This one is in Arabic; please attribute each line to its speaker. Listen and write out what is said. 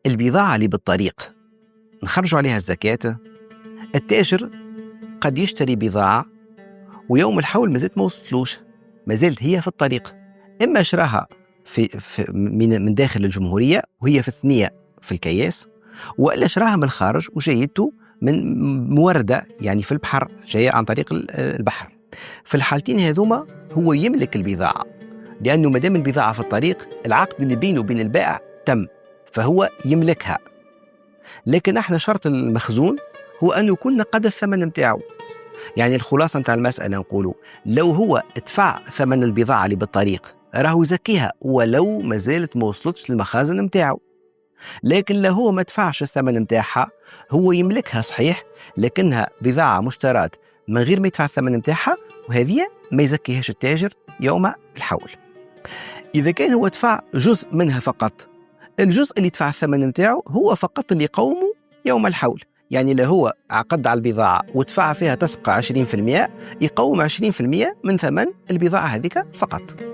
Speaker 1: البضاعة اللي بالطريق نخرجوا عليها الزكاة. التاجر قد يشتري بضاعة ويوم الحول مازالت ما وصلتلوش، مازالت هي في الطريق، إما شراها من داخل الجمهورية وهي في الثنية في الكياس، وإلا شراها من الخارج وجايته من موردة يعني في البحر، جاية عن طريق البحر. في الحالتين هذوما هو يملك البضاعة، لأنه مدام البضاعة في الطريق العقد اللي بينه وبين البائع تم، فهو يملكها. لكن احنا شرط المخزون هو أن يكون نقد الثمن متاعه. يعني الخلاصة متاع المسألة نقوله لو هو ادفع ثمن البضاعة اللي بالطريق راهو يزكيها ولو ما زالت ما وصلتش للمخازن متاعه. لكن لو هو ما دفعش الثمن متاعها هو يملكها صحيح، لكنها بضاعة مشترات من غير ما يدفع الثمن متاعها، وهذه ما يزكيهاش التاجر يوم الحول. إذا كان هو دفع جزء منها فقط، الجزء اللي يدفع الثمن متاعه هو فقط اللي يقومه يوم الحول. يعني لو هو عقد على البضاعة ودفع فيها تسقى 20%، يقوم 20% من ثمن البضاعة هذيك فقط.